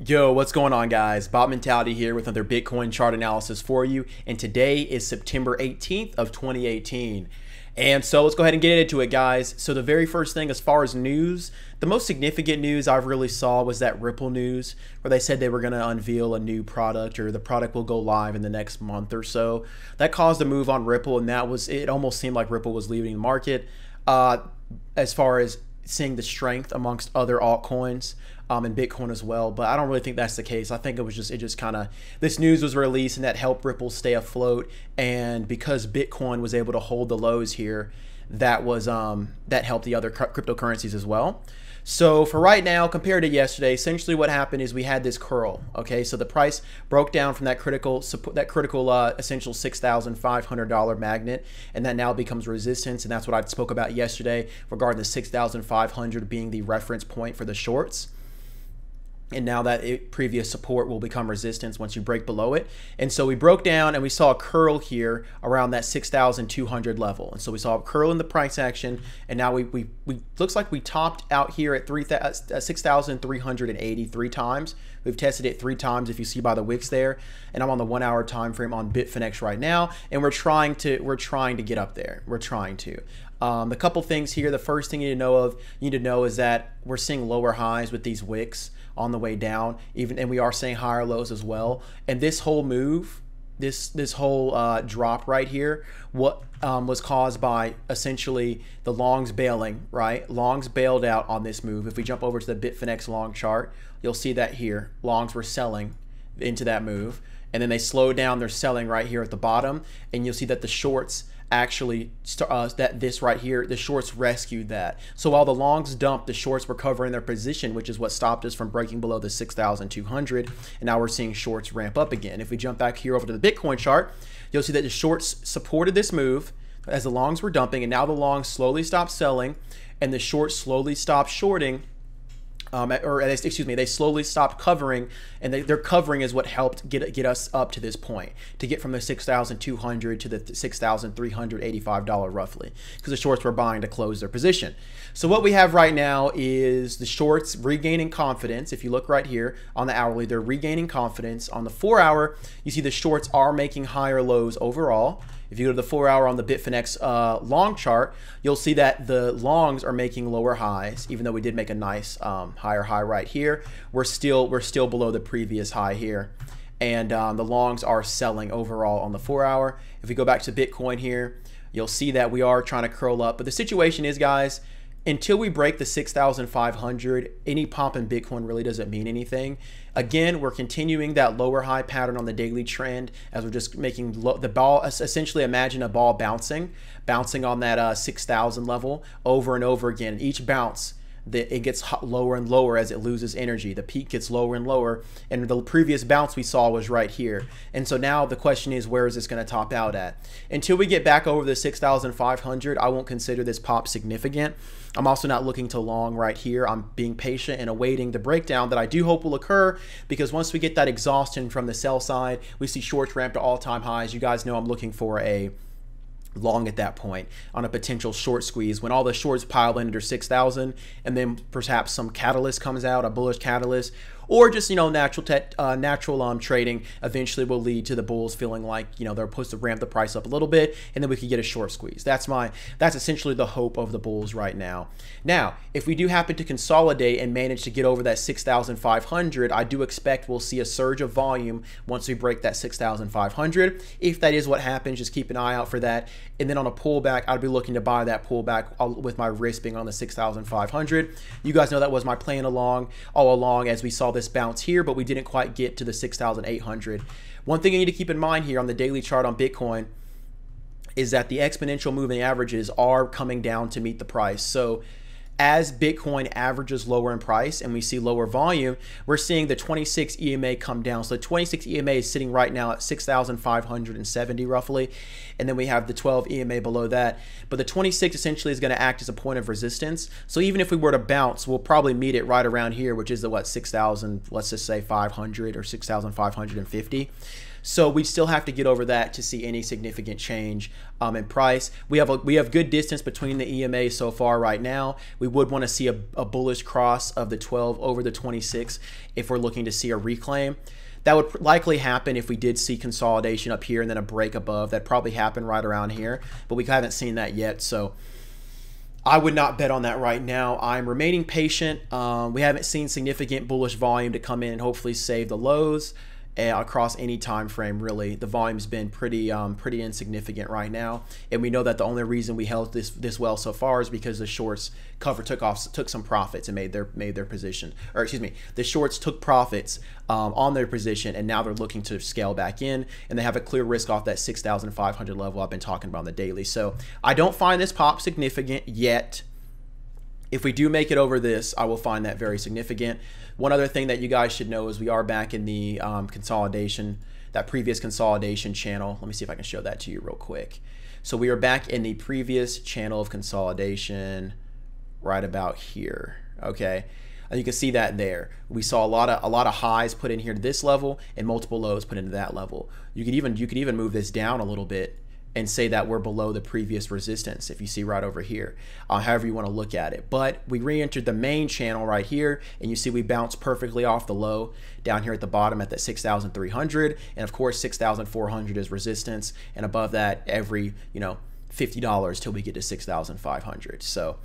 Yo, what's going on, guys? Bob Mentality here with another Bitcoin chart analysis for you. And today is September 18th of 2018. And so let's go ahead and get into it, guys. So the very first thing as far as news, the most significant news I've really saw was that Ripple news where they said they were going to unveil a new product, or the product will go live in the next month or so. That caused a move on Ripple, and it almost seemed like Ripple was leaving the market as far as seeing the strength amongst other altcoins and Bitcoin as well. But I don't really think that's the case. I think it just kind of, this news was released and that helped Ripple stay afloat. And because Bitcoin was able to hold the lows here, that helped the other cryptocurrencies as well. So for right now, compared to yesterday, essentially what happened is we had this curl. Okay, so the price broke down from that critical essential $6,500 magnet, and that now becomes resistance, and that's what I spoke about yesterday regarding the 6,500 being the reference point for the shorts. And now that previous support will become resistance once you break below it. And so we broke down and we saw a curl here around that 6,200 level. And so we saw a curl in the price action. And now we looks like we topped out here at 6,383 times. We've tested it 3 times if you see by the wicks there. And I'm on the 1 hour time frame on Bitfinex right now. And we're trying to get up there. We're trying to. The couple things here, the first thing you need to know is that we're seeing lower highs with these wicks on the way down, and we are seeing higher lows as well. And this whole move, this whole drop right here, was caused by essentially the longs bailing, right? Longs bailed out on this move. If we jump over to the Bitfinex long chart, you'll see that here, longs were selling into that move, and then they slowed down their selling right here at the bottom, and you'll see that the shorts actually this right here, the shorts rescued that. So while the longs dumped, the shorts were covering their position, which is what stopped us from breaking below the 6,200, and now we're seeing shorts ramp up again. If we jump back here over to the Bitcoin chart, you'll see that the shorts supported this move as the longs were dumping, and now the longs slowly stopped selling and the shorts slowly stopped shorting. They slowly stopped covering, and their covering is what helped get us up to this point, to get from the 6,200 to the $6,385 roughly, because the shorts were buying to close their position. So what we have right now is the shorts regaining confidence. If you look right here on the hourly, they're regaining confidence. On the 4 hour, you see the shorts are making higher lows overall. If you go to the 4 hour on the Bitfinex long chart, you'll see that the longs are making lower highs, even though we did make a nice higher high right here. We're still below the previous high here. And the longs are selling overall on the 4 hour. If we go back to Bitcoin here, you'll see that we are trying to curl up. But the situation is, guys, until we break the 6,500, any pump in Bitcoin really doesn't mean anything. Again, we're continuing that lower high pattern on the daily trend as we're just making the ball, essentially imagine a ball bouncing on that 6,000 level over and over again. Each bounce, it gets lower and lower as it loses energy. The peak gets lower and lower, and the previous bounce we saw was right here. And so now the question is, where is this going to top out at? Until we get back over the 6,500, I won't consider this pop significant. I'm also not looking to long right here. I'm being patient and awaiting the breakdown that I do hope will occur, because once we get that exhaustion from the sell side, we see shorts ramp to all-time highs. You guys know I'm looking for a long at that point on a potential short squeeze when all the shorts pile in under 6,000, and then perhaps some catalyst comes out, a bullish catalyst, or just natural trading eventually will lead to the bulls feeling like they're supposed to ramp the price up a little bit, and then we could get a short squeeze. That's essentially the hope of the bulls right now. Now, if we do happen to consolidate and manage to get over that 6,500, I do expect we'll see a surge of volume once we break that 6,500. If that is what happens, just keep an eye out for that. And then on a pullback, I'd be looking to buy that pullback with my risk being on the 6,500. You guys know that was my plan all along as we saw this bounce here, but we didn't quite get to the 6,800. One thing you need to keep in mind here on the daily chart on Bitcoin is that the exponential moving averages are coming down to meet the price. So as Bitcoin averages lower in price and we see lower volume, we're seeing the 26 EMA come down. So the 26 EMA is sitting right now at 6,570 roughly. And then we have the 12 EMA below that. But the 26 essentially is going to act as a point of resistance. So even if we were to bounce, we'll probably meet it right around here, which is the 6,000, let's just say 500 or 6,550. So we still have to get over that to see any significant change in price. We have good distance between the EMA so far right now. We would want to see a bullish cross of the 12 over the 26 if we're looking to see a reclaim. That would likely happen if we did see consolidation up here and then a break above. That'd probably happen right around here, but we haven't seen that yet. So I would not bet on that right now. I'm remaining patient. We haven't seen significant bullish volume to come in and hopefully save the lows across any time frame. Really, the volume's been pretty insignificant right now, and we know that the only reason we held this well so far is because the shorts took some profits and made their position, or excuse me, the shorts took profits on their position, and now they're looking to scale back in, and they have a clear risk off that 6,500 level I've been talking about on the daily. So I don't find this pop significant yet. If we do make it over this, I will find that very significant. One other thing that you guys should know is we are back in the consolidation, that previous consolidation channel. Let me see if I can show that to you real quick. So we are back in the previous channel of consolidation right about here, okay? And you can see that there. We saw a lot of highs put in here to this level and multiple lows put into that level. You could even move this down a little bit and say that we're below the previous resistance, if you see right over here, however you want to look at it. But we re-entered the main channel right here, and you see we bounced perfectly off the low down here at the bottom at that 6,300, and of course 6,400 is resistance, and above that every $50 till we get to 6,500. So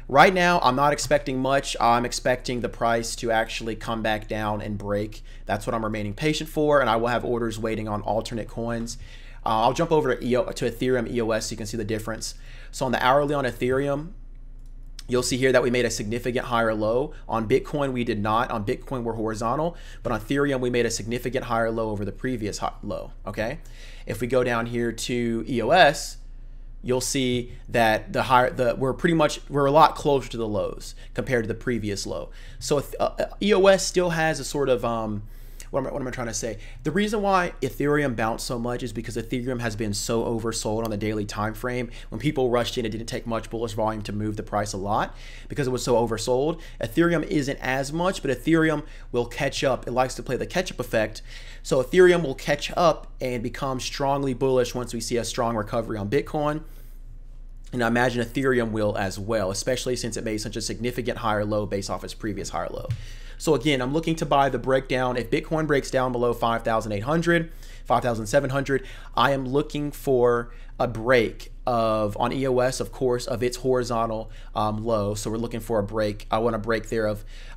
right now I'm not expecting much. I'm expecting the price to actually come back down and break. That's what I'm remaining patient for, and I will have orders waiting on alternate coins. I'll jump over to Ethereum EOS so you can see the difference. So on the hourly on Ethereum, you'll see here that we made a significant higher low. On Bitcoin, we did not. On Bitcoin, we're horizontal. But on Ethereum, we made a significant higher low over the previous low, okay? If we go down here to EOS, you'll see that we're a lot closer to the lows compared to the previous low. So EOS still has a sort of what am I trying to say? The reason why Ethereum bounced so much is because Ethereum has been so oversold on the daily time frame. When people rushed in, it didn't take much bullish volume to move the price a lot because it was so oversold. Ethereum isn't as much, but Ethereum will catch up. It likes to play the catch-up effect. So Ethereum will catch up and become strongly bullish once we see a strong recovery on Bitcoin. And I imagine Ethereum will as well, especially since it made such a significant higher low based off its previous higher low. So again, I'm looking to buy the breakdown. If Bitcoin breaks down below 5,800, 5,700, I am looking for a break on EOS, of course, of its horizontal low. So we're looking for a break. I want a break there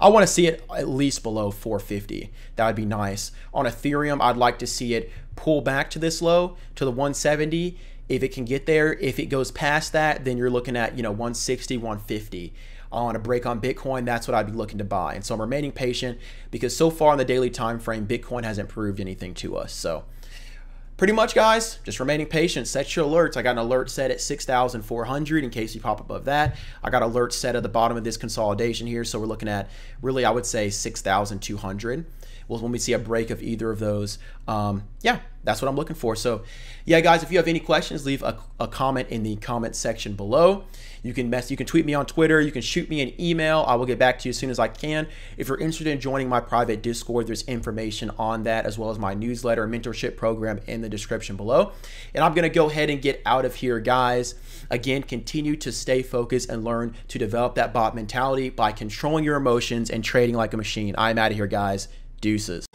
I want to see it at least below 450. That would be nice. On Ethereum, I'd like to see it pull back to this low, to the 170. If it can get there, if it goes past that, then you're looking at 160, 150. On a break on Bitcoin, that's what I'd be looking to buy. And so I'm remaining patient because so far in the daily time frame, Bitcoin hasn't proved anything to us. So pretty much, guys, just remaining patient. Set your alerts. I got an alert set at 6,400 in case you pop above that. I got alerts set at the bottom of this consolidation here. So we're looking at really, I would say 6,200. Well, when we see a break of either of those, yeah, that's what I'm looking for. So yeah, guys, if you have any questions, leave a comment in the comment section below. You can tweet me on Twitter. You can shoot me an email. I will get back to you as soon as I can. If you're interested in joining my private Discord, there's information on that as well as my newsletter and mentorship program in the description below. And I'm going to go ahead and get out of here, guys. Again, continue to stay focused and learn to develop that bot mentality by controlling your emotions and trading like a machine. I'm out of here, guys. Deuces.